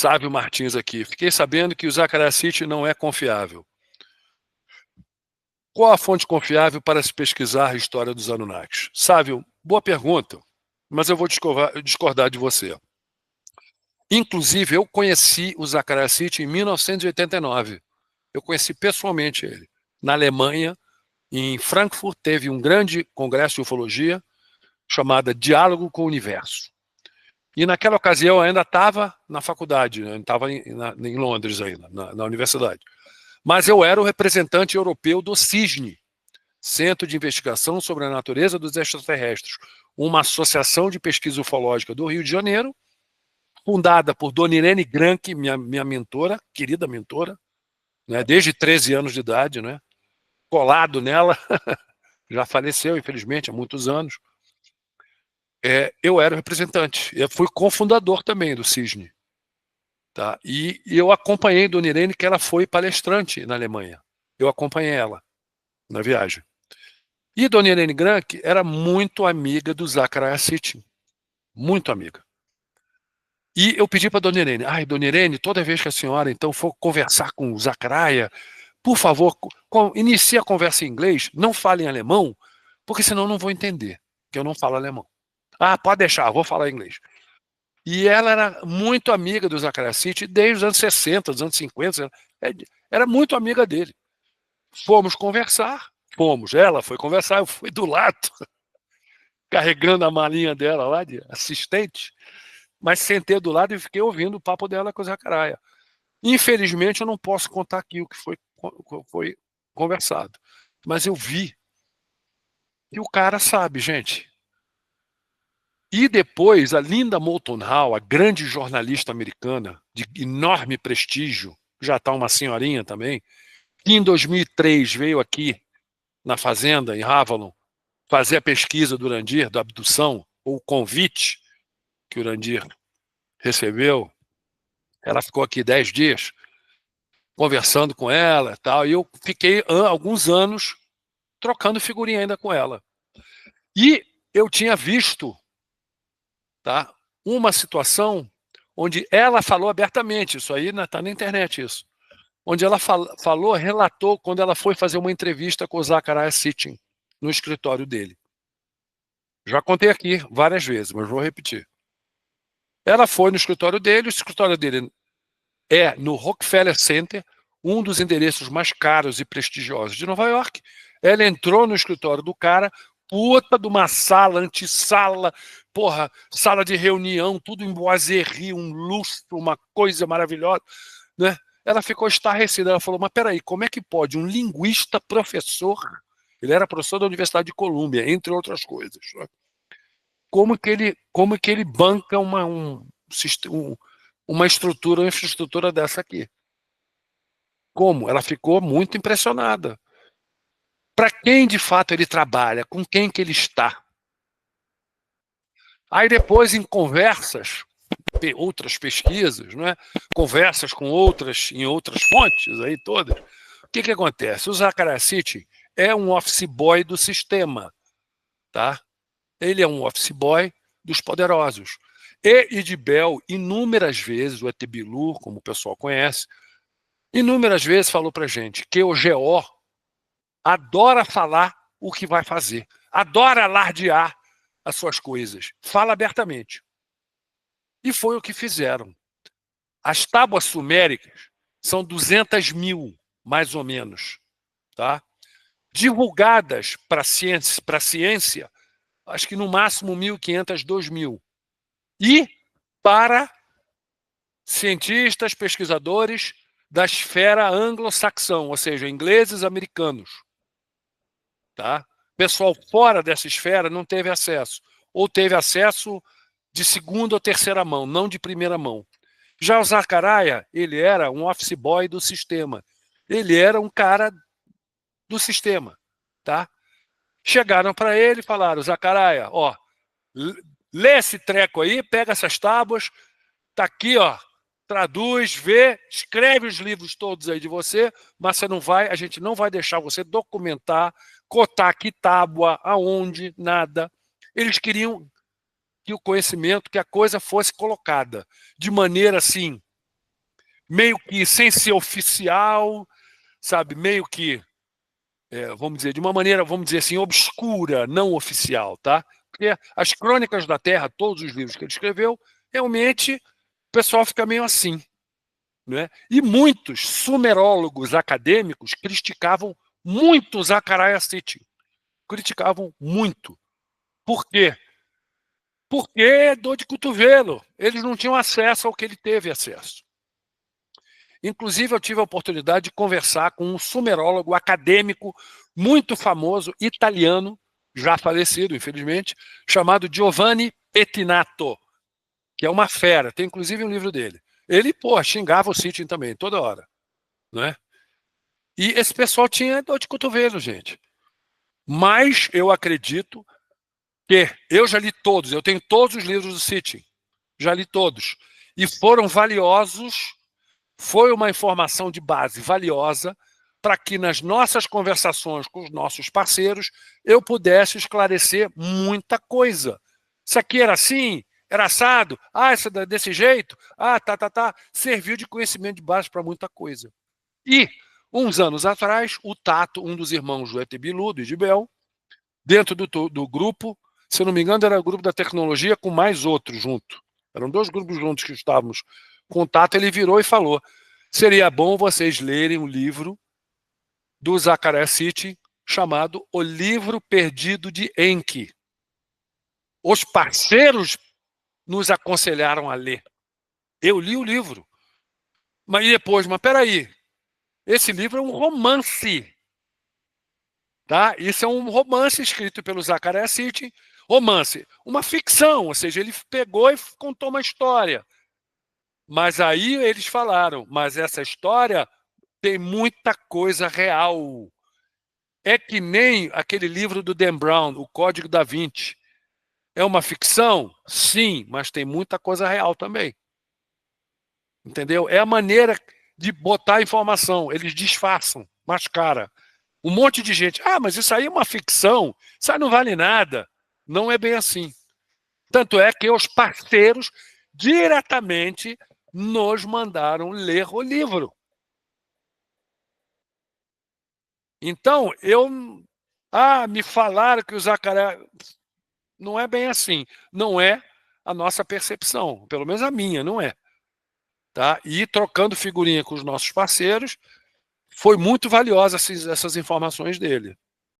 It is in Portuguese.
Sávio Martins aqui. Fiquei sabendo que o Zacarias não é confiável. Qual a fonte confiável para se pesquisar a história dos Anunnakis? Sávio, boa pergunta, mas eu vou discordar de você. Inclusive, eu conheci o Zacarias em 1989. Eu conheci pessoalmente ele. Na Alemanha, em Frankfurt, teve um grande congresso de ufologia chamado Diálogo com o Universo. E naquela ocasião eu ainda estava na faculdade, né? Estava em Londres ainda, na universidade. Mas eu era o representante europeu do CISNE, Centro de Investigação sobre a Natureza dos Extraterrestres, uma associação de pesquisa ufológica do Rio de Janeiro, fundada por Dona Irene Granke, minha mentora, querida mentora, né, desde 13 anos de idade, né, colado nela, já faleceu, infelizmente, há muitos anos. Eu era o representante, eu fui cofundador também do CISNE. Tá? E eu acompanhei Dona Irene, que ela foi palestrante na Alemanha. Eu acompanhei ela na viagem. E Dona Irene Granke era muito amiga do Zacarias Sitchin, muito amiga. E eu pedi para Dona Irene, Dona Irene, toda vez que a senhora então for conversar com o Zacarias, por favor, inicie a conversa em inglês, não fale em alemão, porque senão eu não vou entender, que eu não falo alemão. Pode deixar, vou falar inglês. E ela era muito amiga do Zacarias Sitchin desde os anos 60, dos anos 50, era muito amiga dele. Fomos conversar, ela foi conversar, eu fui do lado, carregando a malinha dela lá de assistente, mas sentei do lado e fiquei ouvindo o papo dela com o Zacarias. Infelizmente, eu não posso contar aqui o que foi conversado, mas eu vi que o cara sabe, gente. E depois, a Linda Moulton Howe, a grande jornalista americana, de enorme prestígio, já está uma senhorinha também, que em 2003 veio aqui na fazenda, em Avalon, fazer a pesquisa do Urandir, da abdução, ou o convite que o Urandir recebeu. Ela ficou aqui 10 dias, conversando com ela e tal, e eu fiquei alguns anos trocando figurinha ainda com ela. E eu tinha visto, tá, uma situação onde ela falou abertamente, isso aí está na internet, isso, onde ela relatou quando ela foi fazer uma entrevista com o Zacarias Sitchin, no escritório dele. Já contei aqui várias vezes, mas vou repetir. Ela foi no escritório dele, o escritório dele é no Rockefeller Center, um dos endereços mais caros e prestigiosos de Nova York. Ela entrou no escritório do cara, puta de uma sala, antessala, porra, sala de reunião, tudo em boiserie, um lustre, uma coisa maravilhosa, né? Ela ficou estarrecida, ela falou, mas peraí, como é que pode um linguista professor, ele era professor da Universidade de Colômbia, entre outras coisas, né? Como que ele banca uma estrutura, uma infraestrutura dessa aqui? Como? Ela ficou muito impressionada. Para quem de fato ele trabalha, com quem que ele está. Aí depois, em conversas, outras pesquisas, né? Conversas com em outras fontes aí todas, o que acontece? O Zacarias Sitchin é um office boy do sistema, tá? Ele é um office boy dos poderosos. E Idibel, inúmeras vezes, o Etebilu, como o pessoal conhece, inúmeras vezes falou para gente que o GO adora falar o que vai fazer, adora alardear as suas coisas, fala abertamente. E foi o que fizeram. As tábuas suméricas são 200 mil, mais ou menos, tá? Divulgadas para a ciência, acho que no máximo 1.500, 2.000. E para cientistas, pesquisadores da esfera anglo-saxão, ou seja, ingleses, americanos. Tá? Pessoal fora dessa esfera não teve acesso, ou teve acesso de segunda ou terceira mão, não de primeira mão. Já o Zacarias, ele era um office boy do sistema. Ele era um cara do sistema. Tá? Chegaram para ele e falaram, Zacarias, ó, lê esse treco aí, pega essas tábuas, tá aqui, ó, traduz, vê, escreve os livros todos aí de você, mas você não vai, a gente não vai deixar você documentar, cotar que tábua, aonde, nada. Eles queriam que o conhecimento, que a coisa fosse colocada de maneira assim, meio que sem ser oficial, sabe, meio que, vamos dizer, de uma maneira, vamos dizer assim, obscura, não oficial, tá? Porque as Crônicas da Terra, todos os livros que ele escreveu, realmente o pessoal fica meio assim, né? E muitos sumerólogos acadêmicos criticavam muito Zecharia Sitchin. Criticavam muito. Por quê? Porque é dor de cotovelo. Eles não tinham acesso ao que ele teve acesso. Inclusive, eu tive a oportunidade de conversar com um sumerólogo acadêmico muito famoso, italiano, já falecido, infelizmente, chamado Giovanni Pettinato, que é uma fera. Tem inclusive um livro dele. Ele, pô, xingava o Sitchin também, toda hora. Né? E esse pessoal tinha dor de cotovelo, gente. Mas eu acredito que eu já li todos, eu tenho todos os livros do Sitchin, já li todos. E foram valiosos, foi uma informação de base valiosa para que nas nossas conversações com os nossos parceiros eu pudesse esclarecer muita coisa. Isso aqui era assim, era assado, isso é desse jeito, serviu de conhecimento de base para muita coisa. E, uns anos atrás, o Tato, um dos irmãos do Etebilu, do Isabel, dentro do grupo, se eu não me engano, era o grupo da tecnologia com mais outros junto. Eram 2 grupos juntos que estávamos com o Tato, ele virou e falou: seria bom vocês lerem um livro do Zecharia Sitchin chamado O Livro Perdido de Enki. Os parceiros nos aconselharam a ler. Eu li o livro. Mas depois, peraí, esse livro é um romance. Tá? Isso é um romance escrito pelo Zecharia Sitchin. Romance, uma ficção, ou seja, ele pegou e contou uma história. Mas aí eles falaram, mas essa história tem muita coisa real. É que nem aquele livro do Dan Brown, O Código da Vinci. É uma ficção? Sim, mas tem muita coisa real também. Entendeu? É a maneira de botar a informação. Eles disfarçam, mascara. Um monte de gente, mas isso aí é uma ficção, isso aí não vale nada. Não é bem assim. Tanto é que os parceiros diretamente nos mandaram ler o livro. Então, me falaram que o Zecharia... Não é bem assim. Não é a nossa percepção, pelo menos a minha, não é. Tá? E trocando figurinha com os nossos parceiros, foi muito valiosa essas informações dele.